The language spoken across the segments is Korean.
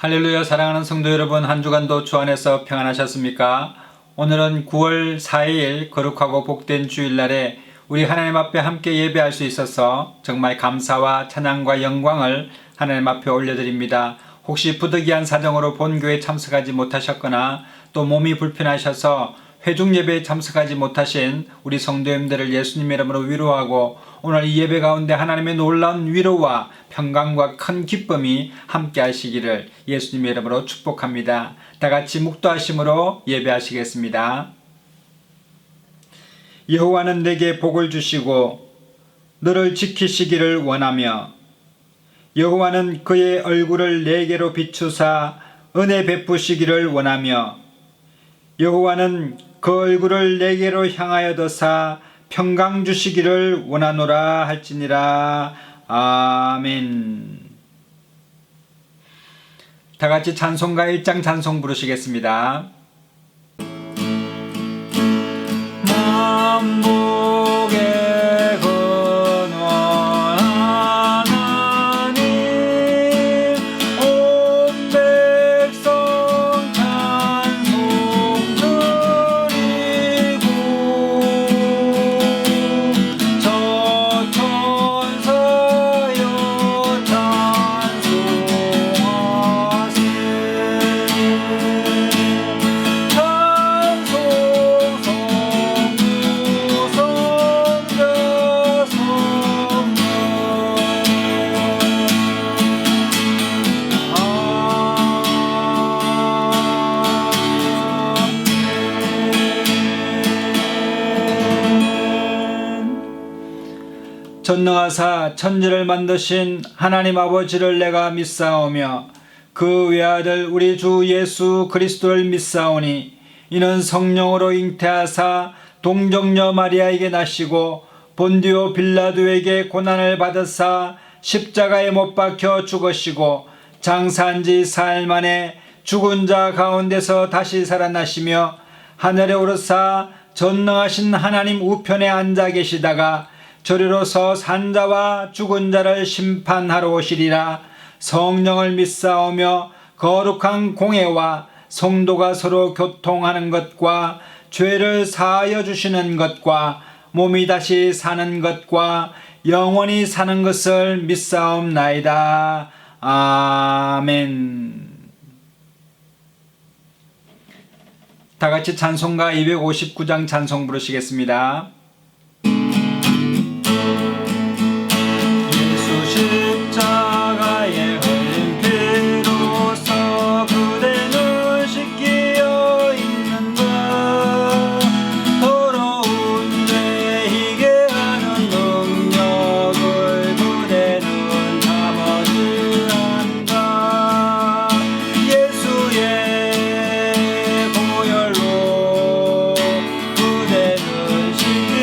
할렐루야. 사랑하는 성도 여러분, 한 주간도 주 안에서 평안하셨습니까? 오늘은 9월 4일 거룩하고 복된 주일날에 우리 하나님 앞에 함께 예배할 수 있어서 정말 감사와 찬양과 영광을 하나님 앞에 올려드립니다. 혹시 부득이한 사정으로 본교에 참석하지 못하셨거나 또 몸이 불편하셔서 회중 예배에 참석하지 못하신 우리 성도님들을 예수님 이름으로 위로하고 오늘 이 예배 가운데 하나님의 놀라운 위로와 평강과 큰 기쁨이 함께 하시기를 예수님 이름으로 축복합니다. 다 같이 묵도하심으로 예배하시겠습니다. 여호와는 내게 복을 주시고 너를 지키시기를 원하며 여호와는 그의 얼굴을 내게로 비추사 은혜 베푸시기를 원하며 여호와는 그 얼굴을 내게로 향하여 드사 평강 주시기를 원하노라 할지니라. 아멘. 다 같이 찬송가 1장 찬송 부르시겠습니다. 만복의 근원 하나님 온 백성 찬송 드리고 저 천사여 찬송하세 전능하사 천지를 만드신 하나님 아버지를 내가 믿사오며 그 외아들 우리 주 예수 그리스도를 믿사오니 이는 성령으로 잉태하사 동정녀 마리아에게 나시고 본디오 빌라도에게 고난을 받으사 십자가에 못 박혀 죽으시고 장사한 지 사흘 만에 죽은 자 가운데서 다시 살아나시며 하늘에 오르사 전능하신 하나님 우편에 앉아 계시다가 저리로서 산 자와 죽은 자를 심판하러 오시리라. 성령을 믿사오며 거룩한 공회와 성도가 서로 교통하는 것과 죄를 사하여 주시는 것과 몸이 다시 사는 것과 영원히 사는 것을 믿사옵나이다. 아멘. 다 같이 찬송가 259장 찬송 부르시겠습니다. 십자가에 흘린 피로써 그대는 씻기어 있는가. 더러운 죄에 희게 하는 능력을 그대는 담아지 않가. 예수의 보혈로 그대는 씻기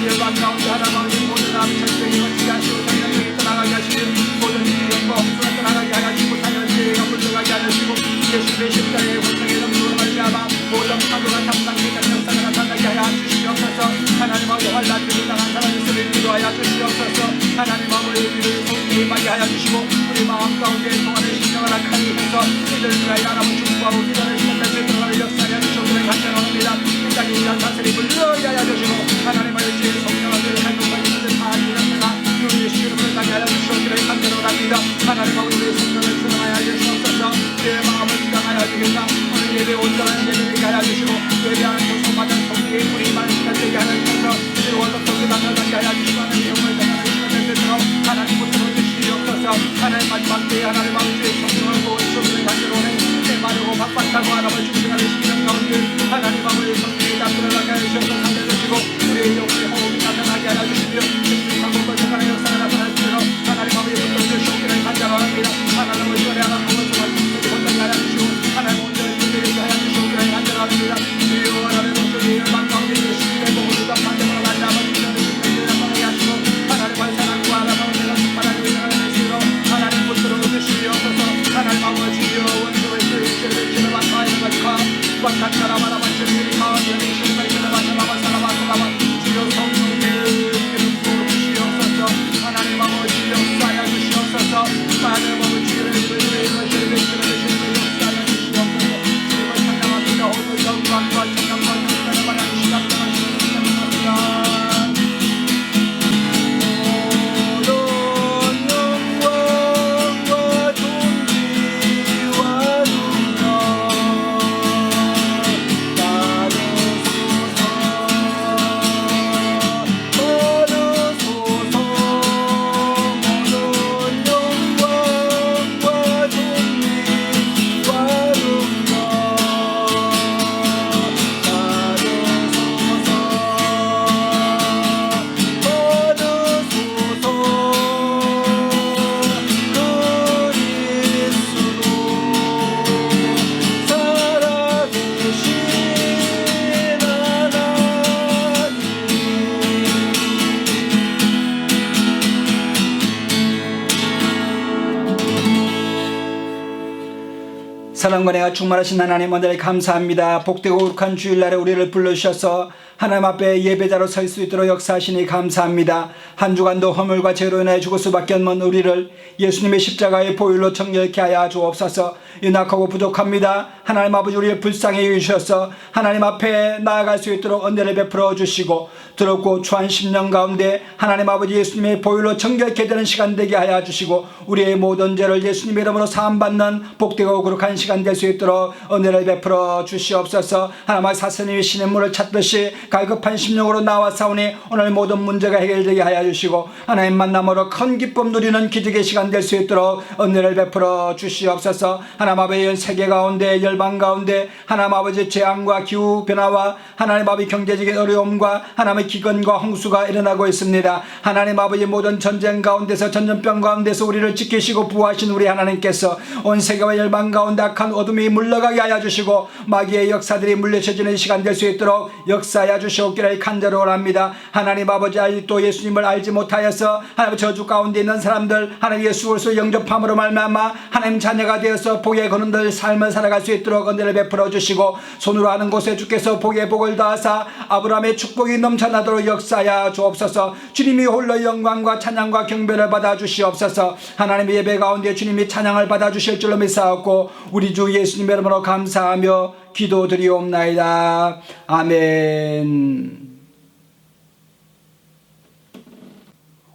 열방 가운데 하나님 아버지 모든 남이 절대에 거치게 하시고 정령이 떠나가게 하시고 모든 일과 홍수가 떠나가게 하시고 자연재해가 물러가게 하시고 예수의 십자가의 고통에 넘치고 말미암아 모든 파도가 담당되는 역사가 나타나게 하여 주시옵소서. 하나님 아버지 환난들이 당한 사람의 소리를 인도하여 주시옵소서. 하나님 아버지 우리를 속히 임하게 하여 주시고 우리 마음 가운데 동안의 심령을 악하게 해서 이들을 위하여 하나님 축복하고 기도를 시작할 들어가는 역사에 주시옵소서. 간절합니다. 이 땅에 이런 사슬이 물러가게 하여 주시고 하나님 아버지 성령을 행동과 있는 다 일어나가 우리 예수를 부르게 하여 주시옵소서. 간절합니다. 하나님 아버지 우리의 성령을 수용하여 주시옵소서. 내 마음을 주장하여 주겠다. 오늘 예배 온전한 예배되게 하여 주시고 예배하는 고소받은 성리의 뿌리 많은 시간 되게 하여 주셔서 즐거워서 속에 나타나게 하여 주시고 하나님 영광을 전하는 시간 하나님 붙들어 주시옵소서. 하나님 마지막 때에 하나님 아버지의 성령을 보여주시옵소서. 간절하네 내 마르고 박박하고 하나님을 주시는 심령 가운데 하나님 아버지의 성령이 나타나게 하여 주셔서 살려주시고 우리의 영혼의 호흡이 나타나게 하여 주시며 생명하고 번성하는 역사가 나타날 수 있도록 하나님 아버지 붙들어 주시옵기를 간절합니다. 하나님 아버지 은혜 하나 보여주시고 번성하게 하여 주시고 하나님 온전히 예배되게 하여 주시옵기를 간절합니다. 주여 하나님 목소리 열방 가운데 예수님의 복을 담당되므로 만나면 주님의 심령을 나타나게 하시고 하나님과의 사랑과 하나님의 충만한 은혜를 주시고 하나님 붙들어 주시옵소서. 하나님 아버지여 원수의 죄를 지는 만파의 것과 완탄가라마라 만천들이 가운데 예수님의 이름을 마셔마마사라마사라마 주여 성령의 이름 부어주시옵소서. 하나님 아버지 역사하여 주시옵소서. 하나님 아버지 주의 이름을 주의 역사하여 주시옵소서. 주님을 찬양합니다. 오늘 영광과 찬양과 영광을 받아 주시옵소서. 사랑과 은혜가 충만하신 하나님 오늘 감사합니다. 복되고 거룩한 주일날에 우리를 불러주셔서 하나님 앞에 예배자로 설 수 있도록 역사하시니 감사합니다. 한 주간도 허물과 죄로 인하여 죽을 수밖에 없는 우리를 예수님의 십자가의 보혈로 정결케 하여 주옵소서. 연약하고 부족합니다. 하나님 아버지 우리를 불쌍히 여기셔서 하나님 앞에 나아갈 수 있도록 은혜를 베풀어 주시고 더럽고 추한 심령 가운데 하나님 아버지 예수님의 보혈로 정결케 되는 시간 되게 하여 주시고 우리의 모든 죄를 예수님의 이름으로 사함받는 복되고 거룩한 시간 될 수 있도록 은혜를 베풀어 주시옵소서. 하나님의 사스님이 신의 문을 찾듯이 갈급한 심령으로 나와사오니 오늘 모든 문제가 해결되게 하여 주시고 하나님 만남으로 큰 기쁨 누리는 기적의 시간 될 수 있도록 은혜를 베풀어 주시옵소서. 하나님 아버지 세계 가운데 열방 가운데 하나님 아버지 재앙과 기후 변화와 하나님 아버지 경제적인 어려움과 하나님의 기근과 홍수가 일어나고 있습니다. 하나님 아버지 모든 전쟁 가운데서 전염병 가운데서 우리를 지키시고 부하신 우리 하나님께서 온 세계와 열방 가운데 악한 어둠이 물러가게 하여 주시고 마귀의 역사들이 물리쳐지는 시간 될 수 있도록 역사하여 주시옵기를 간절히 원합니다. 하나님 아버지 아직도 예수님을 알지 못하여서 하나님 저주 가운데 있는 사람들 하나님 예수 그리스도 영접함으로 말미암아 하나님 자녀가 되어서 복의 거는들 삶을 살아갈 수 있도록 은혜를 베풀어 주시고 손으로 하는 곳에 주께서 복의 복을 다하사 아브라함의 축복이 넘쳐나도록 역사하여 주옵소서. 주님이 홀로 영광과 찬양과 경배를 받아 주시옵소서. 하나님의 예배 가운데 주님이 찬양을 받아 주실 줄로 믿사옵고 우리 주 예수님의 이름으로 감사하며 기도드리옵나이다. 아멘.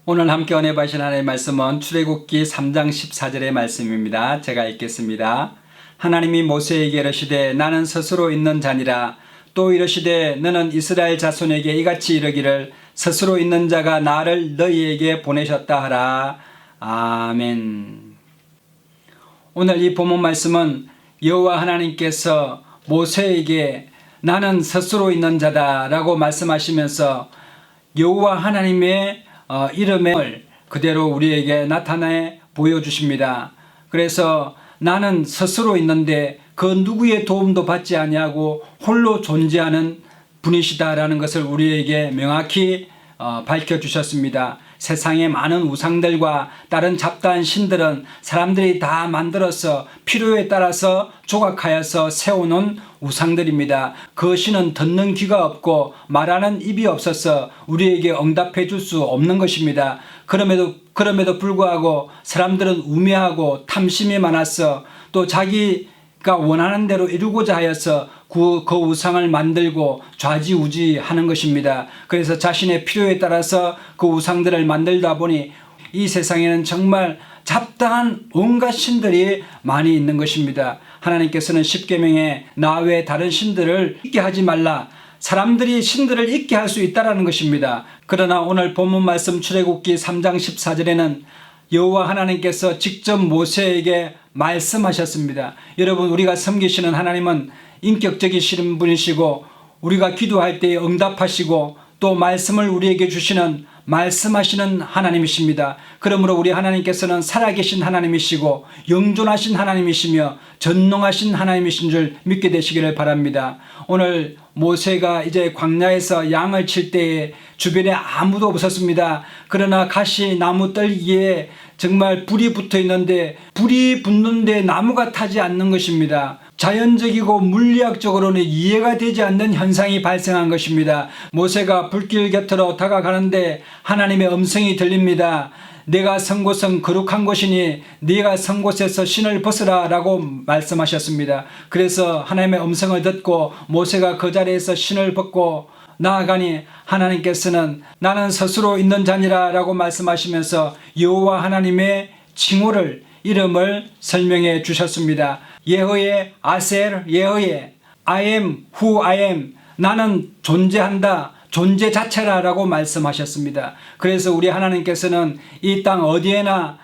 오늘 함께 은혜 받으신 하나님의 말씀은 출애굽기 3장 14절의 말씀입니다. 제가 읽겠습니다. 하나님이 모세에게 이르시되 나는 스스로 있는 자니라. 또 이르시되 너는 이스라엘 자손에게 이같이 이르기를 스스로 있는 자가 나를 너희에게 보내셨다 하라. 아멘. 오늘 이 본문 말씀은 여호와 하나님께서 모세에게 나는 스스로 있는 자다 라고 말씀하시면서 여호와 하나님의 이름을 그대로 우리에게 나타내 보여주십니다. 그래서 나는 스스로 있는데 그 누구의 도움도 받지 아니하고 홀로 존재하는 분이시다라는 것을 우리에게 명확히 밝혀주셨습니다. 세상의 많은 우상들과 다른 잡다한 신들은 사람들이 다 만들어서 필요에 따라서 조각하여서 세워놓은 우상들입니다. 그 신은 듣는 귀가 없고 말하는 입이 없어서 우리에게 응답해 줄 수 없는 것입니다. 그럼에도 불구하고 사람들은 우매하고 탐심이 많아서 또 자기가 원하는 대로 이루고자 하여서 그 우상을 만들고 좌지우지하는 것입니다. 그래서 자신의 필요에 따라서 그 우상들을 만들다 보니 이 세상에는 정말 잡다한 온갖 신들이 많이 있는 것입니다. 하나님께서는 십계명에 나 외에 다른 신들을 있게 하지 말라. 사람들이 신들을 있게 할 수 있다라는 것입니다. 그러나 오늘 본문 말씀 출애굽기 3장 14절에는 여호와 하나님께서 직접 모세에게 말씀하셨습니다. 여러분, 우리가 섬기시는 하나님은 인격적이신 분이시고 우리가 기도할 때 응답하시고 또 말씀을 우리에게 주시는 말씀하시는 하나님이십니다. 그러므로 우리 하나님께서는 살아계신 하나님이시고 영존하신 하나님이시며 전능하신 하나님이신 줄 믿게 되시기를 바랍니다. 오늘 모세가 이제 광야에서 양을 칠 때에 주변에 아무도 없었습니다. 그러나 가시 나무 떨기에 정말 불이 붙어 있는데 불이 붙는데 나무가 타지 않는 것입니다. 자연적이고 물리학적으로는 이해가 되지 않는 현상이 발생한 것입니다. 모세가 불길 곁으로 다가가는데 하나님의 음성이 들립니다. 내가 선 곳은 거룩한 곳이니 네가 선 곳에서 신을 벗으라 라고 말씀하셨습니다. 그래서 하나님의 음성을 듣고 모세가 그 자리에서 신을 벗고 나아가니 하나님께서는 나는 스스로 있는 자니라 라고 말씀하시면서 여호와 하나님의 칭호를 이름을 설명해 주셨습니다. 예허의 아셀 예허의 I am who I am, 나는 존재한다, 존재 자체라 라고 말씀하셨습니다. 그래서 우리 하나님께서는 이 땅 어디에나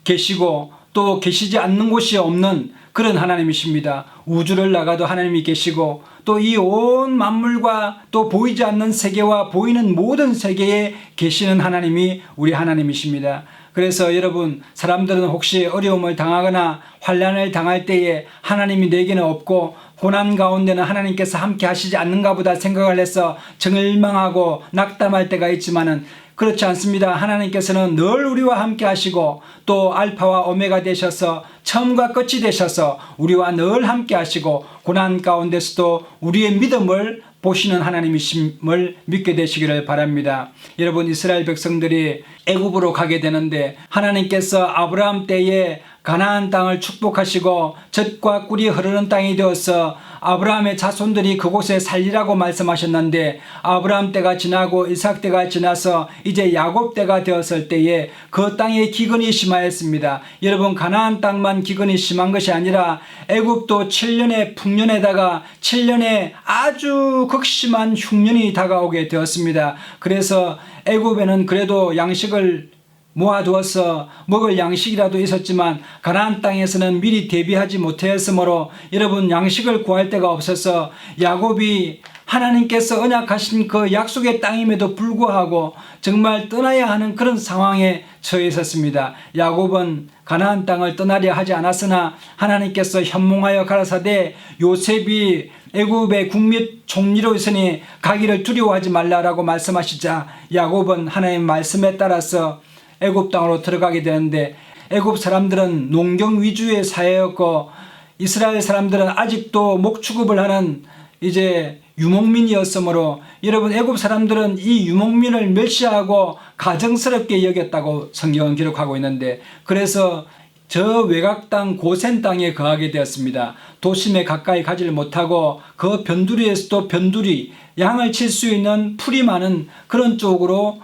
계시고 또 계시지 않는 곳이 없는 그런 하나님이십니다. 우주를 나가도 하나님이 계시고 또 이 온 만물과 또 보이지 않는 세계와 보이는 모든 세계에 계시는 하나님이 우리 하나님이십니다. 그래서 여러분, 사람들은 혹시 어려움을 당하거나 환난을 당할 때에 하나님이 내게는 없고 고난 가운데는 하나님께서 함께 하시지 않는가 보다 생각을 해서 절망하고 낙담할 때가 있지만은 그렇지 않습니다. 하나님께서는 늘 우리와 함께 하시고 또 알파와 오메가 되셔서 처음과 끝이 되셔서 우리와 늘 함께 하시고 고난 가운데서도 우리의 믿음을 보시는 하나님이심을 믿게 되시기를 바랍니다. 여러분, 이스라엘 백성들이 애굽으로 가게 되는데 하나님께서 아브라함 때에 가나안 땅을 축복하시고 젖과 꿀이 흐르는 땅이 되어서 아브라함의 자손들이 그곳에 살리라고 말씀하셨는데 아브라함 때가 지나고 이삭 때가 지나서 이제 야곱 때가 되었을 때에 그 땅에 기근이 심하였습니다. 여러분, 가나안 땅만 기근이 심한 것이 아니라 애굽도 7년의 풍년에다가 7년의 아주 극심한 흉년이 다가오게 되었습니다. 그래서 애굽에는 그래도 양식을 모아두어서 먹을 양식이라도 있었지만 가나안 땅에서는 미리 대비하지 못하였으므로 여러분, 양식을 구할 데가 없어서 야곱이 하나님께서 언약하신 그 약속의 땅임에도 불구하고 정말 떠나야 하는 그런 상황에 처해 있었습니다. 야곱은 가나안 땅을 떠나려 하지 않았으나 하나님께서 현몽하여 가라사대 요셉이 애굽의 국민 총리로 있으니 가기를 두려워하지 말라라고 말씀하시자 야곱은 하나님의 말씀에 따라서 애굽 땅으로 들어가게 되는데 애굽 사람들은 농경 위주의 사회였고 이스라엘 사람들은 아직도 목축업을 하는 이제 유목민이었으므로 여러분, 애굽 사람들은 이 유목민을 멸시하고 가정스럽게 여겼다고 성경은 기록하고 있는데 그래서 저 외곽 땅 고센 땅에 거하게 되었습니다. 도심에 가까이 가지를 못하고 그 변두리에서도 변두리, 양을 칠 수 있는 풀이 많은 그런 쪽으로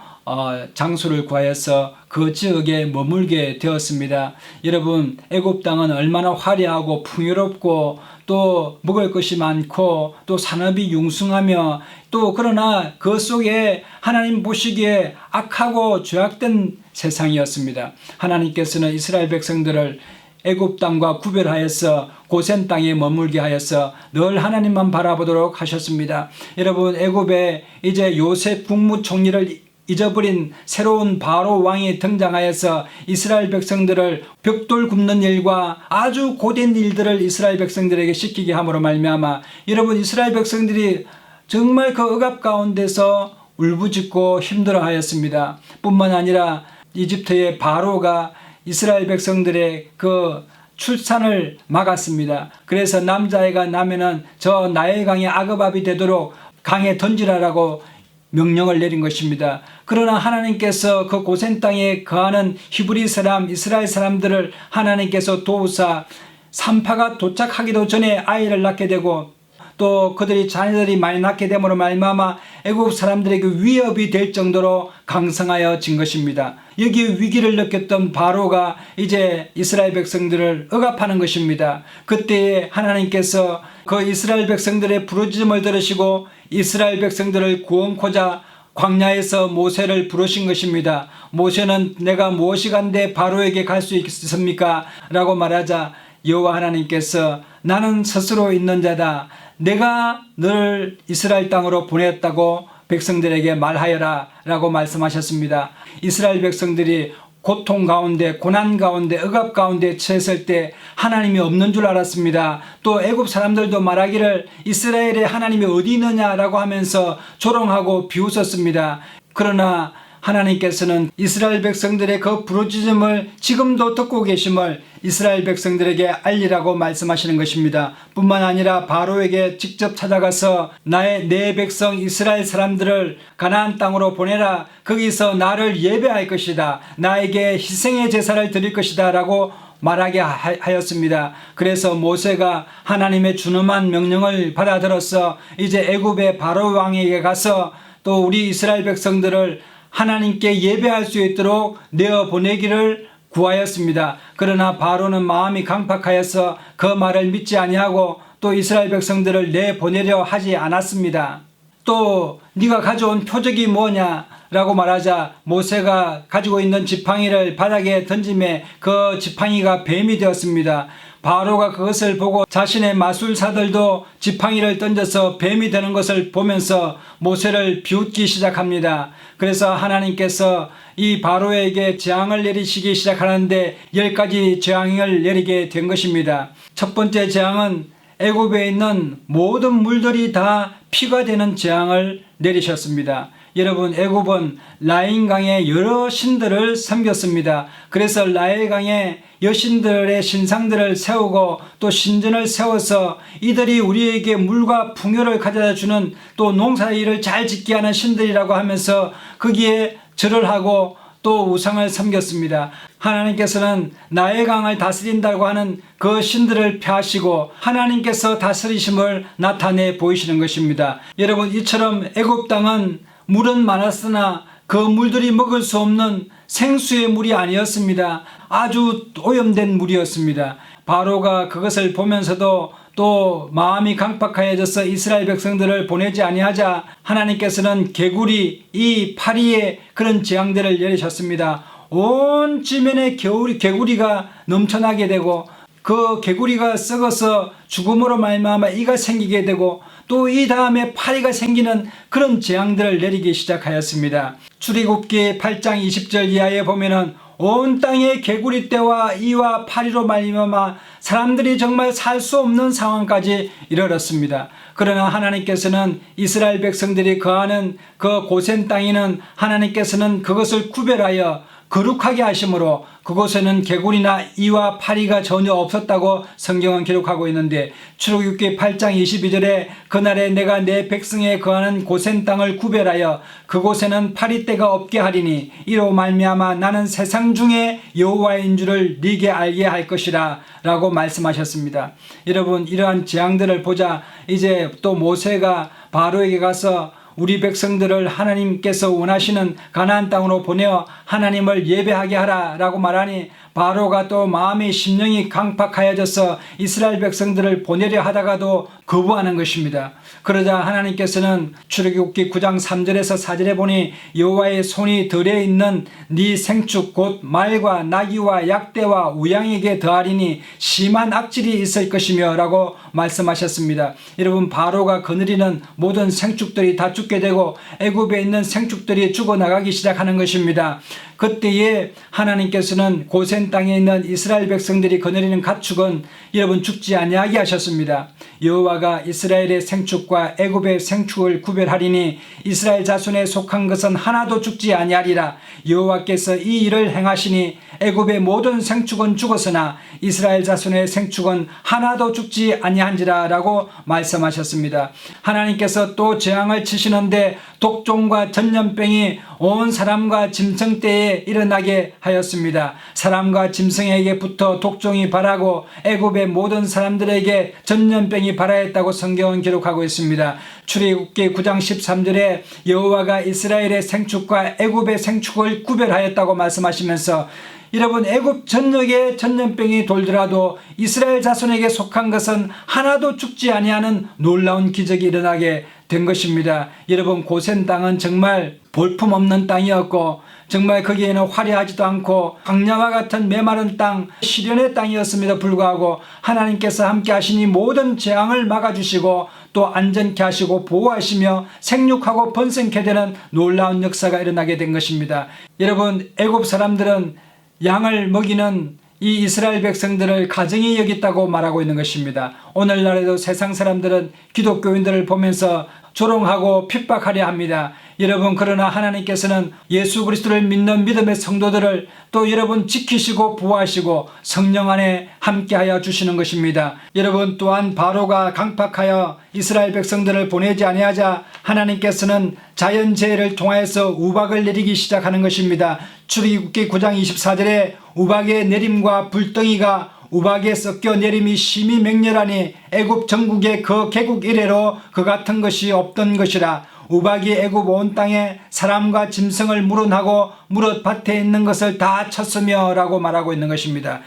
장소를 구하여서 그 지역에 머물게 되었습니다. 여러분, 애굽 땅은 얼마나 화려하고 풍요롭고 또 먹을 것이 많고 또 산업이 융숭하며 또 그러나 그 속에 하나님 보시기에 악하고 죄악된 세상이었습니다. 하나님께서는 이스라엘 백성들을 애굽 땅과 구별하여서 고센 땅에 머물게 하여서 늘 하나님만 바라보도록 하셨습니다. 여러분, 애굽에 이제 요셉 국무총리를 잊어버린 새로운 바로 왕이 등장하여서 이스라엘 백성들을 벽돌 굽는 일과 아주 고된 일들을 이스라엘 백성들에게 시키게 함으로 말미암아 여러분, 이스라엘 백성들이 정말 그 억압 가운데서 울부짖고 힘들어하였습니다. 뿐만 아니라 이집트의 바로가 이스라엘 백성들의 그 출산을 막았습니다. 그래서 남자애가 나면은 저 나일강의 아그밥이 되도록 강에 던지라라고 명령을 내린 것입니다. 그러나 하나님께서 그 고센 땅에 거하는 히브리 사람, 이스라엘 사람들을 하나님께서 도우사 산파가 도착하기도 전에 아이를 낳게 되고 또 그들이 자녀들이 많이 낳게 됨으로 말미암아 애국 사람들에게 위협이 될 정도로 강성하여진 것입니다. 여기에 위기를 느꼈던 바로가 이제 이스라엘 백성들을 억압하는 것입니다. 그때에 하나님께서 그 이스라엘 백성들의 부르짖음을 들으시고 이스라엘 백성들을 구원코자 광야에서 모세를 부르신 것입니다. 모세는 내가 무엇이 간데 바로에게 갈 수 있습니까? 라고 말하자 여호와 하나님께서 나는 스스로 있는 자다. 내가 너를 이스라엘 땅으로 보냈다고 백성들에게 말하여라 라고 말씀하셨습니다. 이스라엘 백성들이 고통 가운데 고난 가운데 억압 가운데 처했을 때 하나님이 없는 줄 알았습니다. 또 애굽 사람들도 말하기를 이스라엘의 하나님이 어디 있느냐라고 하면서 조롱하고 비웃었습니다. 그러나 하나님께서는 이스라엘 백성들의 그 부르짖음을 지금도 듣고 계심을 이스라엘 백성들에게 알리라고 말씀하시는 것입니다. 뿐만 아니라 바로에게 직접 찾아가서 내 백성 이스라엘 사람들을 가나안 땅으로 보내라. 거기서 나를 예배할 것이다. 나에게 희생의 제사를 드릴 것이다 라고 말하게 하였습니다. 그래서 모세가 하나님의 준엄한 명령을 받아들어서 이제 애굽의 바로 왕에게 가서 또 우리 이스라엘 백성들을 하나님께 예배할 수 있도록 내어 보내기를 구하였습니다. 그러나 바로는 마음이 강팍하여서 그 말을 믿지 아니하고 또 이스라엘 백성들을 내보내려 하지 않았습니다. 또 네가 가져온 표적이 뭐냐라고 말하자 모세가 가지고 있는 지팡이를 바닥에 던짐에 그 지팡이가 뱀이 되었습니다. 바로가 그것을 보고 자신의 마술사들도 지팡이를 던져서 뱀이 되는 것을 보면서 모세를 비웃기 시작합니다. 그래서 하나님께서 이 바로에게 재앙을 내리시기 시작하는데 10가지 재앙을 내리게 된 것입니다. 첫 번째 재앙은 애굽에 있는 모든 물들이 다 피가 되는 재앙을 내리셨습니다. 여러분, 애굽은 라인강에 여러 신들을 섬겼습니다. 그래서 라인강에 여신들의 신상들을 세우고 또 신전을 세워서 이들이 우리에게 물과 풍요를 가져다 주는 또 농사일을 잘 짓게 하는 신들이라고 하면서 거기에 절을 하고 또 우상을 섬겼습니다. 하나님께서는 나의 강을 다스린다고 하는 그 신들을 폐하시고 하나님께서 다스리심을 나타내 보이시는 것입니다. 여러분, 이처럼 애굽 땅은 물은 많았으나 그 물들이 먹을 수 없는 생수의 물이 아니었습니다. 아주 오염된 물이었습니다. 바로가 그것을 보면서도 또 마음이 강팍하여져서 이스라엘 백성들을 보내지 아니하자 하나님께서는 개구리 이 파리에 그런 재앙들을 내리셨습니다. 온 지면에 개구리가 넘쳐나게 되고 그 개구리가 썩어서 죽음으로 말미암아 이가 생기게 되고 또 이 다음에 파리가 생기는 그런 재앙들을 내리기 시작하였습니다. 출애굽기 8장 20절 이하에 보면은 온 땅에 개구리 떼와 이와 파리로 말미암아 사람들이 정말 살 수 없는 상황까지 이르렀습니다. 그러나 하나님께서는 이스라엘 백성들이 거하는 그 고센 땅에는 하나님께서는 그것을 구별하여 거룩하게 하심으로 그곳에는 개구리나 이와 파리가 전혀 없었다고 성경은 기록하고 있는데 출애굽기 8장 22절에 그날에 내가 내 백성에 거하는 고센 땅을 구별하여 그곳에는 파리떼가 없게 하리니 이로 말미암아 나는 세상 중에 여호와인 줄을 네게 알게 할 것이라 라고 말씀하셨습니다. 여러분, 이러한 재앙들을 보자 이제 또 모세가 바로에게 가서 우리 백성들을 하나님께서 원하시는 가나안 땅으로 보내어 하나님을 예배하게 하라라고 말하니 바로가 또 마음의 심령이 강팍하여져서 이스라엘 백성들을 보내려 하다가도 거부하는 것입니다. 그러자 하나님께서는 출애굽기 9장 3절에서 4절에 보니 여호와의 손이 덜에 있는 네 생축 곧 말과 나귀와 약대와 우양에게 더하리니 심한 악질이 있을 것이며 라고 말씀하셨습니다. 여러분, 바로가 거느리는 모든 생축들이 다 죽게 되고 애굽에 있는 생축들이 죽어나가기 시작하는 것입니다. 그때에 하나님께서는 고센 땅에 있는 이스라엘 백성들이 거느리는 가축은 여러분 죽지 아니하게 하셨습니다. 여호와가 이스라엘의 생축과 애굽의 생축을 구별하리니 이스라엘 자손에 속한 것은 하나도 죽지 아니하리라. 여호와께서 이 일을 행하시니 애굽의 모든 생축은 죽었으나 이스라엘 자손의 생축은 하나도 죽지 아니한지라 라고 말씀하셨습니다. 하나님께서 또 재앙을 치시는데 독종과 전염병이 온 사람과 짐승떼에 일어나게 하였습니다. 사람과 짐승에게부터 독종이 발하고 애굽의 모든 사람들에게 전염병이 발하였다고 성경은 기록하고 있습니다. 출애굽기 9장 13절에 여호와가 이스라엘의 생축과 애굽의 생축을 구별하였다고 말씀하시면서 여러분 애굽 전역에 전염병이 돌더라도 이스라엘 자손에게 속한 것은 하나도 죽지 아니하는 놀라운 기적이 일어나게 된 것입니다. 여러분 고센 땅은 정말 볼품없는 땅이었고 정말 거기에는 화려하지도 않고 광야와 같은 메마른 땅, 시련의 땅이었음에도 불구하고 하나님께서 함께 하시니 모든 재앙을 막아주시고 또 안전케 하시고 보호하시며 생육하고 번성케 되는 놀라운 역사가 일어나게 된 것입니다. 여러분 애굽 사람들은 양을 먹이는 이 이스라엘 백성들을 가정이 여겼다고 말하고 있는 것입니다. 오늘날에도 세상 사람들은 기독교인들을 보면서 조롱하고 핍박하려 합니다. 여러분 그러나 하나님께서는 예수 그리스도를 믿는 믿음의 성도들을 또 여러분 지키시고 보호하시고 성령 안에 함께하여 주시는 것입니다. 여러분 또한 바로가 강팍하여 이스라엘 백성들을 보내지 아니하자 하나님께서는 자연재해를 통하여서 우박을 내리기 시작하는 것입니다. 출애굽기 9장 24절에 우박의 내림과 불덩이가 우박에 섞여 내림이 심히 맹렬하니 애굽 전국에 그 개국 이래로 그 같은 것이 없던 것이라. 우박이 애굽 온 땅에 사람과 짐승을 물은하고 무릇밭에 있는 것을 다 쳤으며 라고 말하고 있는 것입니다.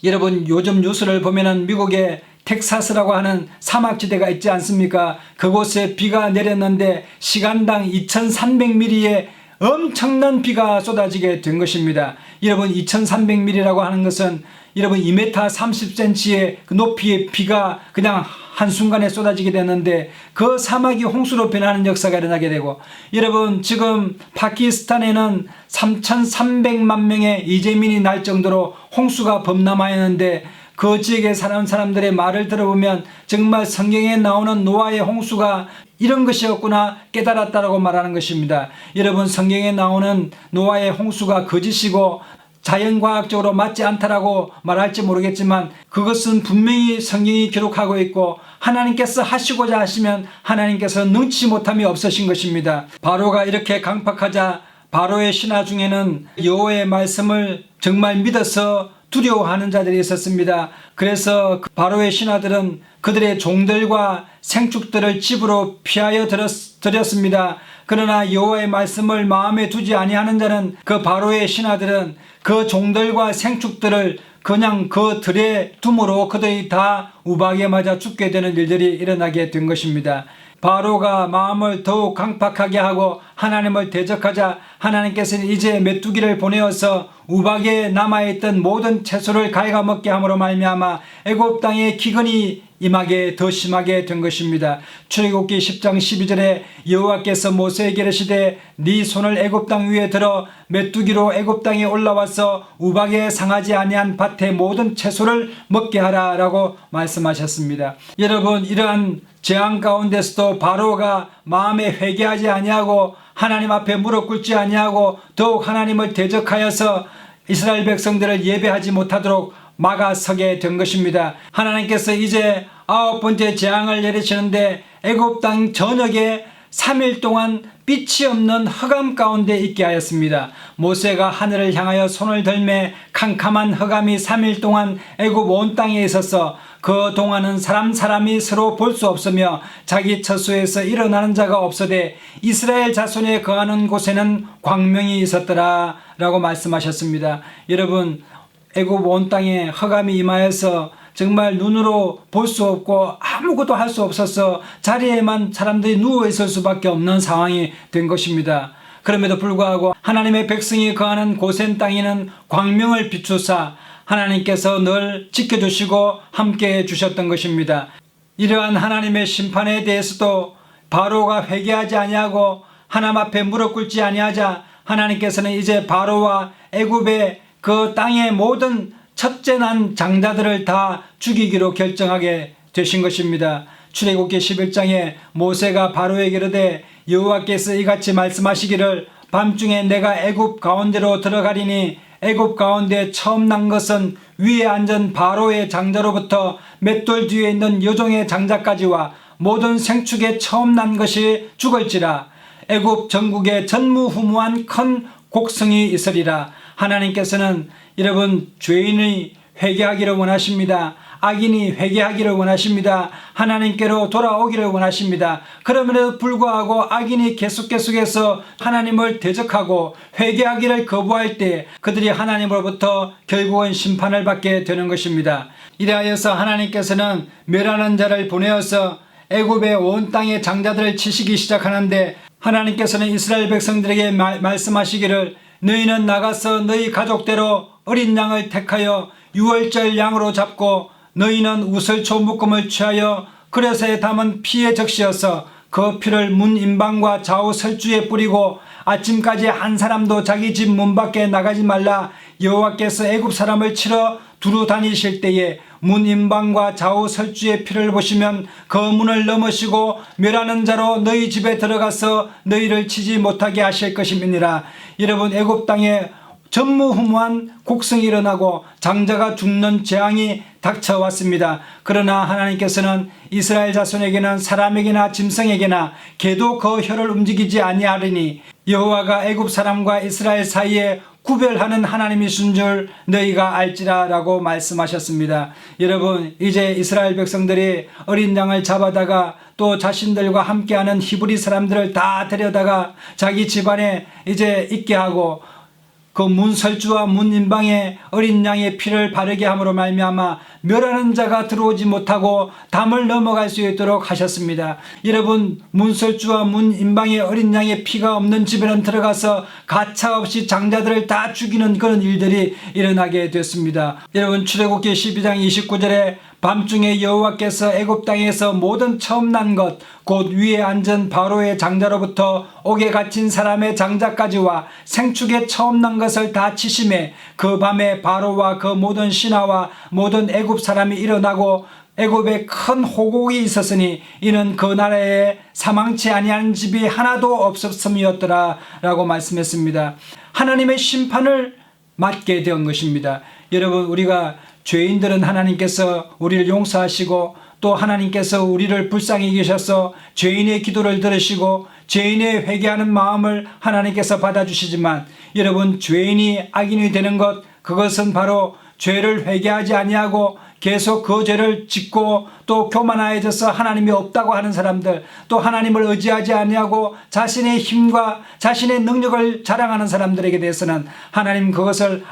여러분 요즘 뉴스를 보면은 미국의 텍사스라고 하는 사막지대가 있지 않습니까? 그곳에 비가 내렸는데 시간당 2300mm의 엄청난 비가 쏟아지게 된 것입니다. 여러분 2300mm라고 하는 것은 여러분 2m 30cm의 그 높이의 비가 그냥 한순간에 쏟아지게 되는데 그 사막이 홍수로 변하는 역사가 일어나게 되고 여러분 지금 파키스탄에는 3,300만 명의 이재민이 날 정도로 홍수가 범람하였는데 그 지역에 사는 사람들의 말을 들어보면 정말 성경에 나오는 노아의 홍수가 이런 것이었구나 깨달았다라고 말하는 것입니다. 여러분 성경에 나오는 노아의 홍수가 거짓이고 자연과학적으로 맞지 않다라고 말할지 모르겠지만 그것은 분명히 성경이 기록하고 있고 하나님께서 하시고자 하시면 하나님께서 능치 못함이 없으신 것입니다. 바로가 이렇게 강팍하자 바로의 신하 중에는 여호와의 말씀을 정말 믿어서 두려워하는 자들이 있었습니다. 그래서 바로의 신하들은 그들의 종들과 생축들을 집으로 피하여 들였습니다. 그러나 여호와의 말씀을 마음에 두지 아니하는 자는 그 바로의 신하들은 그 종들과 생축들을 그냥 그 들에 둠으로 그들이 다 우박에 맞아 죽게 되는 일들이 일어나게 된 것입니다. 바로가 마음을 더욱 강팍하게 하고 하나님을 대적하자 하나님께서는 이제 메뚜기를 보내어서 우박에 남아있던 모든 채소를 갉아먹게 함으로 말미암아 애굽 땅에 기근이 임하게 더 심하게 된 것입니다. 출애굽기 10장 12절에 여호와께서 모세에게 이르시되 네 손을 애굽 땅 위에 들어 메뚜기로 애굽 땅에 올라와서 우박에 상하지 아니한 밭의 모든 채소를 먹게 하라 라고 말씀하셨습니다. 여러분 이러한 재앙 가운데서도 바로가 마음에 회개하지 아니하고 하나님 앞에 무릎 꿇지 아니하고 더욱 하나님을 대적하여서 이스라엘 백성들을 예배하지 못하도록 막아서게 된 것입니다. 하나님께서 이제 9번째 재앙을 내리시는데 애굽 땅 전역에 3일 동안 빛이 없는 흑암 가운데 있게 하였습니다. 모세가 하늘을 향하여 손을 들매 캄캄한 흑암이 3일 동안 애굽 온 땅에 있어서 그 동안은 사람이 서로 볼 수 없으며 자기 처소에서 일어나는 자가 없어되 이스라엘 자손에 거하는 곳에는 광명이 있었더라 라고 말씀하셨습니다. 여러분 애굽 온 땅에 흑암이 임하여서 정말 눈으로 볼 수 없고 아무것도 할 수 없어서 자리에만 사람들이 누워 있을 수밖에 없는 상황이 된 것입니다. 그럼에도 불구하고 하나님의 백성이 거하는 고센 땅에는 광명을 비추사 하나님께서 늘 지켜주시고 함께해 주셨던 것입니다. 이러한 하나님의 심판에 대해서도 바로가 회개하지 아니하고 하나님 앞에 무릎 꿇지 아니하자 하나님께서는 이제 바로와 애굽의 그 땅의 모든 첫째 난 장자들을 다 죽이기로 결정하게 되신 것입니다. 출애굽기 11장에 모세가 바로에게 이르되 여호와께서 이같이 말씀하시기를 밤중에 내가 애굽 가운데로 들어가리니 애굽 가운데 처음 난 것은 위에 앉은 바로의 장자로부터 맷돌 뒤에 있는 여종의 장자까지와 모든 생축에 처음 난 것이 죽을지라. 애굽 전국에 전무후무한 큰 곡성이 있으리라. 하나님께서는 여러분 죄인이 회개하기를 원하십니다. 악인이 회개하기를 원하십니다. 하나님께로 돌아오기를 원하십니다. 그럼에도 불구하고 악인이 계속해서 하나님을 대적하고 회개하기를 거부할 때 그들이 하나님으로부터 결국은 심판을 받게 되는 것입니다. 이래하여서 하나님께서는 멸하는 자를 보내어서 애굽의 온 땅의 장자들을 치시기 시작하는데 하나님께서는 이스라엘 백성들에게 말씀하시기를 너희는 나가서 너희 가족대로 어린 양을 택하여 유월절 양으로 잡고 너희는 우슬초 묶음을 취하여 그릇에 담은 피에 적시어서 그 피를 문 임방과 좌우 설주에 뿌리고 아침까지 한 사람도 자기 집 문 밖에 나가지 말라. 여호와께서 애굽 사람을 치러 두루 다니실 때에 문 임방과 좌우 설주의 피를 보시면 그 문을 넘으시고 멸하는 자로 너희 집에 들어가서 너희를 치지 못하게 하실 것임이니라. 여러분 애굽 땅에 전무후무한 곡성이 일어나고 장자가 죽는 재앙이 닥쳐왔습니다. 그러나 하나님께서는 이스라엘 자손에게는 사람에게나 짐승에게나 개도 그 혀를 움직이지 아니하리니 여호와가 애굽 사람과 이스라엘 사이에 구별하는 하나님이신 줄 너희가 알지라 라고 말씀하셨습니다. 여러분 이제 이스라엘 백성들이 어린 양을 잡아다가 또 자신들과 함께하는 히브리 사람들을 다 데려다가 자기 집안에 이제 있게 하고 그 문설주와 문인방에 어린 양의 피를 바르게 함으로 말미암아 멸하는 자가 들어오지 못하고 담을 넘어갈 수 있도록 하셨습니다. 여러분 문설주와 문인방에 어린 양의 피가 없는 집에는 들어가서 가차없이 장자들을 다 죽이는 그런 일들이 일어나게 됐습니다. 여러분 출애굽기 12장 29절에 밤중에 여호와께서 애굽 땅에서 모든 처음 난 것 곧 위에 앉은 바로의 장자로부터 옥에 갇힌 사람의 장자까지와 생축에 처음 난 것을 다 치심에 그 밤에 바로와 그 모든 신하와 모든 애굽 사람이 일어나고 애굽에 큰 호곡이 있었으니 이는 그 나라에 사망치 아니한 집이 하나도 없었음이었더라 라고 말씀했습니다. 하나님의 심판을 맞게 된 것입니다. 여러분 우리가 죄인들은 하나님께서 우리를 용서하시고 또 하나님께서 우리를 불쌍히 여기셔서 죄인의 기도를 들으시고 죄인의 회개하는 마음을 하나님께서 받아주시지만 여러분 죄인이 악인이 되는 것 그것은 바로 죄를 회개하지 아니하고 계속 그 죄를 짓고 또 교만하여져서 하나님이 없다고 하는 사람들 또 하나님을 의지하지 아니하고 자신의 힘과 자신의 능력을 자랑하는 사람들에게 대해서는 하나님 그것을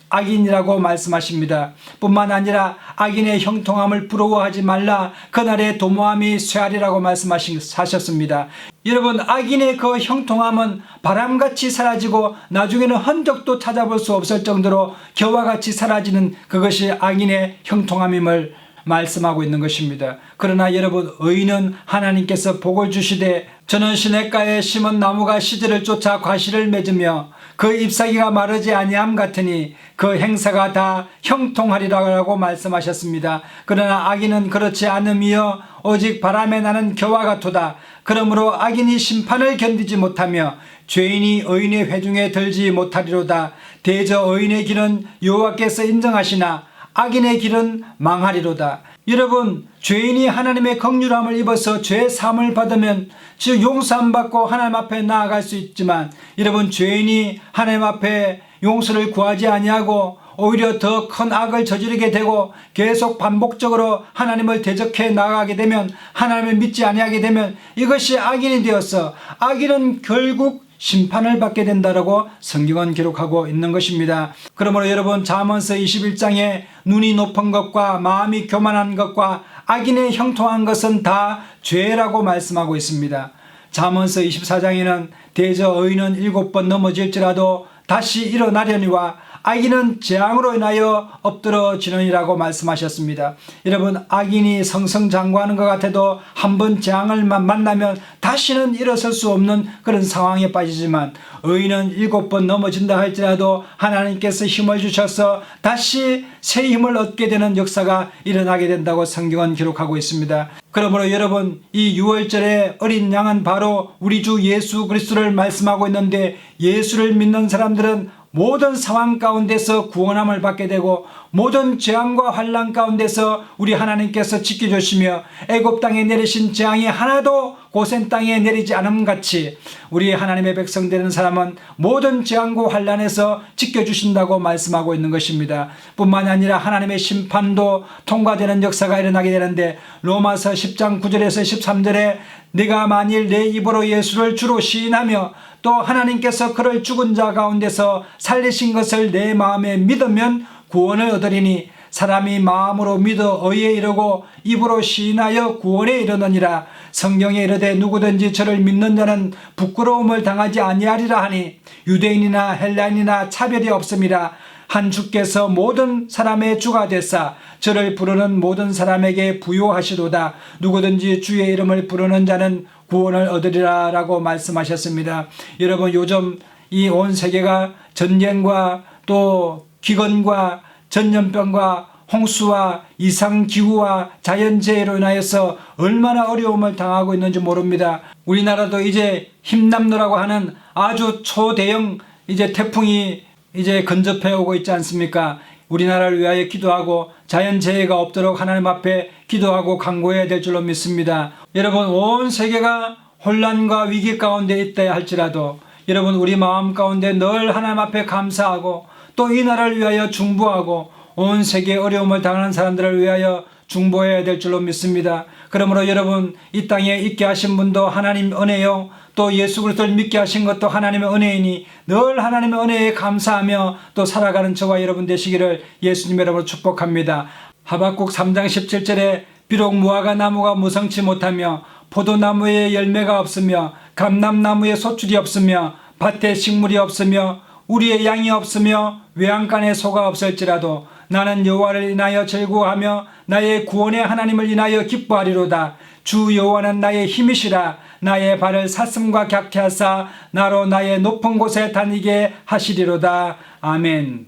악인이라고 말씀하십니다. 뿐만 아니라 악인의 형통함을 부러워하지 말라 그날의 도모함이 쇠하리라고 말씀하셨습니다. 여러분 악인의 그 형통함은 바람같이 사라지고 나중에는 흔적도 찾아볼 수 없을 정도로 겨와 같이 사라지는 그것이 악인의 형통함임을 말씀하고 있는 것입니다. 그러나 여러분 의인은 하나님께서 복을 주시되 저는 시냇가에 심은 나무가 시들을 쫓아 과실을 맺으며 그 잎사귀가 마르지 아니함 같으니 그 행사가 다 형통하리라고 말씀하셨습니다. 그러나 악인은 그렇지 않음이여 오직 바람에 나는 겨와 같도다. 그러므로 악인이 심판을 견디지 못하며 죄인이 의인의 회중에 들지 못하리로다. 대저 의인의 길은 여호와께서 인정하시나 악인의 길은 망하리로다. 여러분 죄인이 하나님의 긍휼함을 입어서 죄 사함을 받으면 즉 용서함 받고 하나님 앞에 나아갈 수 있지만 여러분 죄인이 하나님 앞에 용서를 구하지 아니하고 오히려 더 큰 악을 저지르게 되고 계속 반복적으로 하나님을 대적해 나가게 되면 하나님을 믿지 아니하게 되면 이것이 악인이 되어서 악인은 결국 심판을 받게 된다라고 성경은 기록하고 있는 것입니다. 그러므로 여러분 잠언서 21장에 눈이 높은 것과 마음이 교만한 것과 악인의 형통한 것은 다 죄라고 말씀하고 있습니다. 잠언서 24장에는 대저 의인은 7번 넘어질지라도 다시 일어나려니와 악인은 재앙으로 인하여 엎드러지느니라고 말씀하셨습니다. 여러분, 악인이 승승장구하는 것 같아도 한번 재앙을 만나면 다시는 일어설 수 없는 그런 상황에 빠지지만, 의인은 7번 넘어진다 할지라도 하나님께서 힘을 주셔서 다시 새 힘을 얻게 되는 역사가 일어나게 된다고 성경은 기록하고 있습니다. 그러므로 여러분, 이 6월절의 어린 양은 바로 우리 주 예수 그리스도를 말씀하고 있는데, 예수를 믿는 사람들은 모든 상황 가운데서 구원함을 받게 되고 모든 재앙과 환난 가운데서 우리 하나님께서 지켜주시며 애굽 땅에 내리신 재앙이 하나도 고센 땅에 내리지 않음 같이 우리 하나님의 백성 되는 사람은 모든 재앙과 환난에서 지켜주신다고 말씀하고 있는 것입니다. 뿐만 아니라 하나님의 심판도 통과되는 역사가 일어나게 되는데, 로마서 10장 9절에서 13절에 네가 만일 내 입으로 예수를 주로 시인하며 또 하나님께서 그를 죽은 자 가운데서 살리신 것을 내 마음에 믿으면 구원을 얻으리니, 사람이 마음으로 믿어 의에 이르고 입으로 시인하여 구원에 이르느니라. 성경에 이르되 누구든지 저를 믿는 자는 부끄러움을 당하지 아니하리라 하니, 유대인이나 헬라인이나 차별이 없음이라. 한 주께서 모든 사람의 주가 되사 저를 부르는 모든 사람에게 부요하시도다. 누구든지 주의 이름을 부르는 자는 구원을 얻으리라 라고 말씀하셨습니다. 여러분, 요즘 이 온 세계가 전쟁과 또 기근과 전염병과 홍수와 이상기후와 자연재해로 인하여서 얼마나 어려움을 당하고 있는지 모릅니다. 우리나라도 이제 힘남노라고 하는 아주 초대형 이제 태풍이 이제 근접해 오고 있지 않습니까? 우리나라를 위하여 기도하고 자연재해가 없도록 하나님 앞에 기도하고 간구해야 될 줄로 믿습니다. 여러분, 온 세계가 혼란과 위기 가운데 있다 할지라도 여러분, 우리 마음 가운데 늘 하나님 앞에 감사하고 또 이 나라를 위하여 중보하고 온 세계에 어려움을 당하는 사람들을 위하여 중보해야 될 줄로 믿습니다. 그러므로 여러분, 이 땅에 있게 하신 분도 하나님 은혜요, 또 예수 그리스도를 믿게 하신 것도 하나님의 은혜이니 늘 하나님의 은혜에 감사하며 또 살아가는 저와 여러분 되시기를 예수님의 이름으로 축복합니다. 하박국 3장 17절에 비록 무화과 나무가 무성치 못하며 포도나무에 열매가 없으며 감람나무에 소출이 없으며 밭에 식물이 없으며 우리의 양이 없으며 외양간에 소가 없을지라도 나는 여호와를 인하여 즐거워하며 나의 구원의 하나님을 인하여 기뻐하리로다. 주 여호와는 나의 힘이시라. 나의 발을 사슴과 격퇴하사 나로 나의 높은 곳에 다니게 하시리로다. 아멘.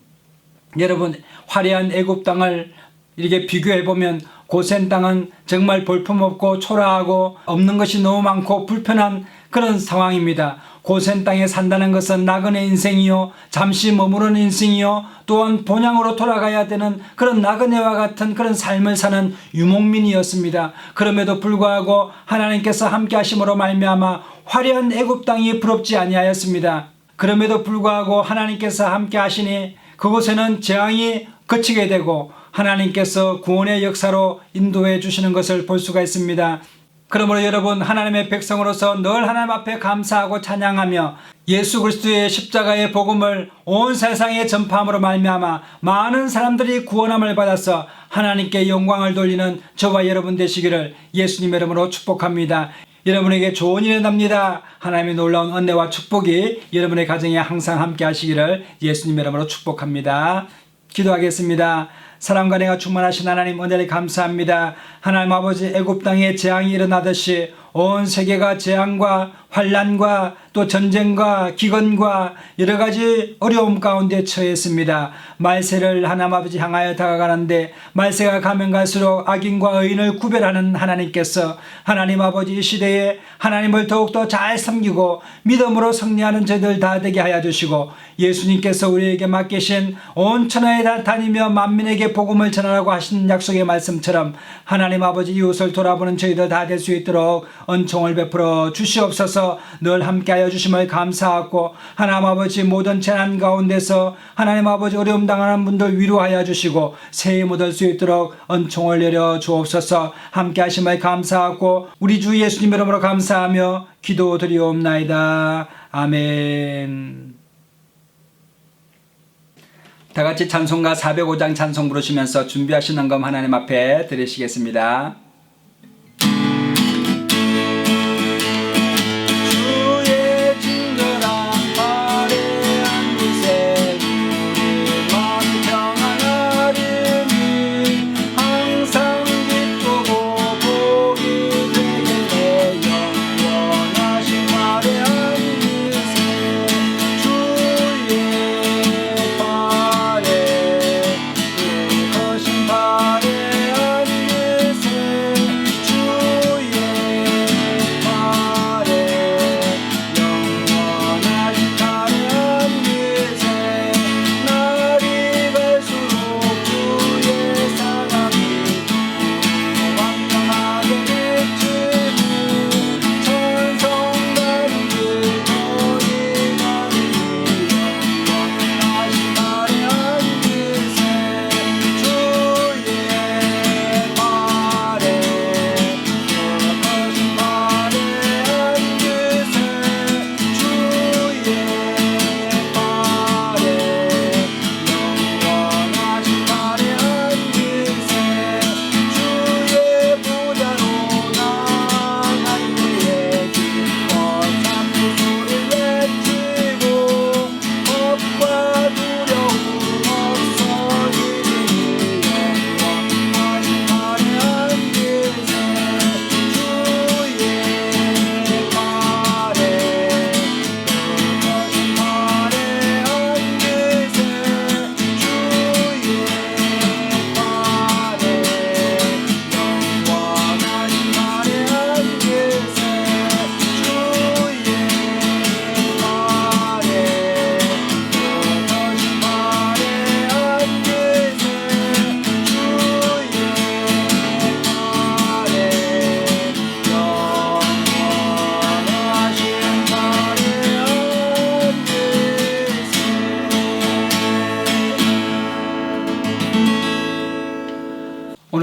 여러분, 화려한 애굽 땅을 이렇게 비교해 보면 고센 땅은 정말 볼품없고 초라하고 없는 것이 너무 많고 불편한 그런 상황입니다. 고센 땅에 산다는 것은 나그네 인생이요, 잠시 머무르는 인생이요, 또한 본향으로 돌아가야 되는 그런 나그네와 같은 그런 삶을 사는 유목민이었습니다. 그럼에도 불구하고 하나님께서 함께 하심으로 말미암아 화려한 애굽 땅이 부럽지 아니하였습니다. 그럼에도 불구하고 하나님께서 함께 하시니 그곳에는 재앙이 그치게 되고 하나님께서 구원의 역사로 인도해 주시는 것을 볼 수가 있습니다. 그러므로 여러분, 하나님의 백성으로서 늘 하나님 앞에 감사하고 찬양하며 예수 그리스도의 십자가의 복음을 온 세상에 전파함으로 말미암아 많은 사람들이 구원함을 받아서 하나님께 영광을 돌리는 저와 여러분 되시기를 예수님의 이름으로 축복합니다. 여러분에게 좋은 일이 납니다. 하나님의 놀라운 은혜와 축복이 여러분의 가정에 항상 함께 하시기를 예수님의 이름으로 축복합니다. 기도하겠습니다. 사랑과 은혜가 충만하신 하나님, 은혜를 감사합니다. 하나님 아버지, 애굽 땅에 재앙이 일어나듯이 온 세계가 재앙과 환난과 또 전쟁과 기근과 여러 가지 어려움 가운데 처했습니다. 말세를 하나님 아버지 향하여 다가가는데 말세가 가면 갈수록 악인과 의인을 구별하는 하나님께서 하나님 아버지 이 시대에 하나님을 더욱더 잘 섬기고 믿음으로 승리하는 저희들 다 되게 하여 주시고, 예수님께서 우리에게 맡기신 온 천하에 다니며 만민에게 복음을 전하라고 하신 약속의 말씀처럼 하나님 아버지 이웃을 돌아보는 저희들 다 될 수 있도록 은총을 베풀어 주시옵소서. 늘 함께하여 주심을 감사하고 하나님 아버지 모든 재난 가운데서 하나님 아버지 어려움 당하는 분들 위로하여 주시고 새 힘 얻을 수 있도록 은총을 내려 주옵소서. 함께하심을 감사하고 우리 주 예수님 이름으로 감사하며 기도드리옵나이다. 아멘. 다같이 찬송가 405장 찬송 부르시면서 준비하신 헌금 하나님 앞에 드리시겠습니다. 주의 친절한 발에 한 곳에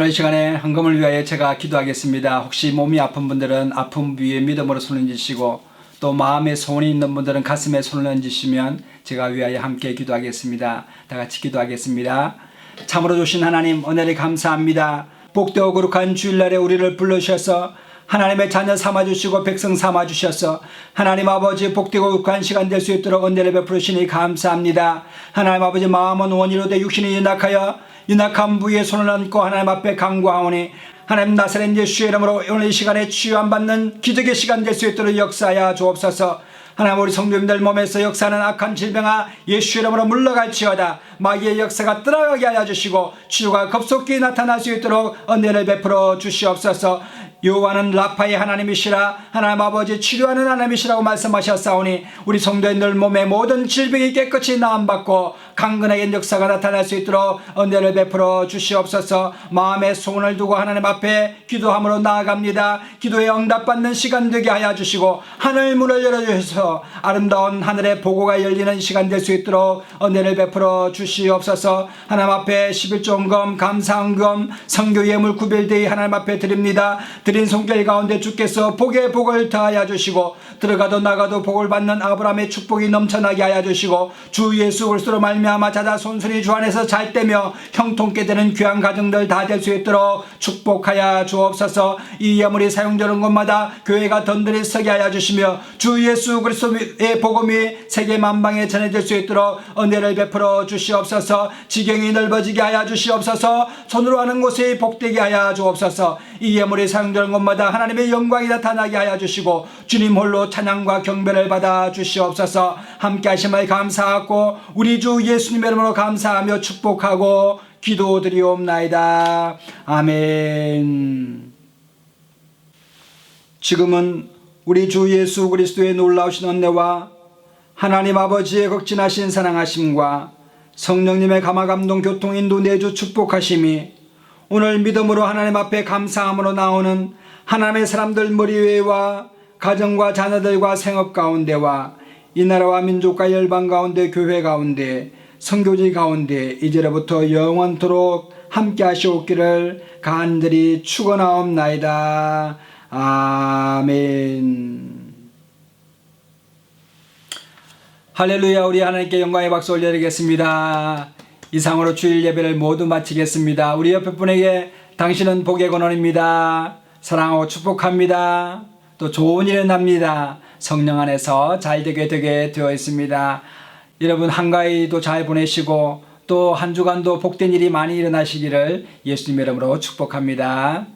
오늘 이 시간에 헌금을 위하여 제가 기도하겠습니다. 혹시 몸이 아픈 분들은 아픔 위에 믿음으로 손을 얹으시고 또 마음에 소원이 있는 분들은 가슴에 손을 얹으시면 제가 위하여 함께 기도하겠습니다. 다 같이 기도하겠습니다. 참으로 주신 하나님 은혜를 감사합니다. 복되고 거룩한 주일날에 우리를 불러주셔서 하나님의 자녀 삼아주시고 백성 삼아주셔서 하나님 아버지 복되고 거룩한 시간 될 수 있도록 은혜를 베풀으시니 감사합니다. 하나님 아버지 마음은 원이로 되 육신이 연약한 부위에 손을 얹고 하나님 앞에 간구하오니 하나님 나사렛 예수의 이름으로 오늘 이 시간에 치유함받는 기적의 시간 될 수 있도록 역사하여 주옵소서. 하나님 우리 성도님들 몸에서 역사하는 악한 질병아 예수 이름으로 물러갈지어다. 마귀의 역사가 떠나가게 하여 주시고 치유가 급속히 나타날 수 있도록 은혜를 베풀어 주시옵소서. 여호와는 라파의 하나님이시라 하나님 아버지 치료하는 하나님이시라고 말씀하셨사오니 우리 성도인들 몸의 모든 질병이 깨끗이 나음받고 강건하게 역사가 나타날 수 있도록 은혜를 베풀어 주시옵소서. 마음에 소원을 두고 하나님 앞에 기도함으로 나아갑니다. 기도에 응답받는 시간 되게 하여 주시고 하늘 문을 열어주셔서 아름다운 하늘의 보고가 열리는 시간 될 수 있도록 은혜를 베풀어 주시옵소서. 하나님 앞에 11조헌금 감사헌금 선교 예물 구별되이 하나님 앞에 드립니다. 드린 손길 가운데 주께서 복에 복을 더하여 주시고 들어가도 나가도 복을 받는 아브라함의 축복이 넘쳐나게 하여 주시고 주 예수 그리스도로 말미암아 자자손손이 주 안에서 잘 되며 형통케 되는 귀한 가정들 다 될 수 있도록 축복하여 주옵소서. 이 예물이 사용되는 곳마다 교회가 던들이 서게 하여 주시며 주 예수 그리스도의 복음이 세계 만방에 전해질 수 있도록 은혜를 베풀어 주시옵소서. 지경이 넓어지게 하여 주시옵소서. 손으로 하는 곳에 복되게 하여 주옵소서. 이 예물이 사용되는 곳마다 하나님의 영광이 나타나게 하여 주시고 주님 홀로 찬양과 경배를 받아 주시옵소서. 함께 하심을 감사하고 우리 주 예수님의 이름으로 감사하며 축복하고 기도드리옵나이다. 아멘. 지금은 우리 주 예수 그리스도의 놀라우신 은혜와 하나님 아버지의 극진하신 사랑하심과 성령님의 감화감동 교통 인도 내주 축복하심이 오늘 믿음으로 하나님 앞에 감사함으로 나오는 하나님의 사람들 머리 위에와 가정과 자녀들과 생업 가운데와 이 나라와 민족과 열방 가운데 교회 가운데 선교지 가운데 이제로부터 영원토록 함께 하시옵기를 간절히 축원하옵나이다. 아멘. 할렐루야. 우리 하나님께 영광의 박수 올려드리겠습니다. 이상으로 주일 예배를 모두 마치겠습니다. 우리 옆에 분에게 당신은 복의 근원입니다. 사랑하고 축복합니다. 또 좋은 일이 납니다. 성령 안에서 잘 되게 되어 있습니다. 여러분 한가위도 잘 보내시고 또 한 주간도 복된 일이 많이 일어나시기를 예수님의 이름으로 축복합니다.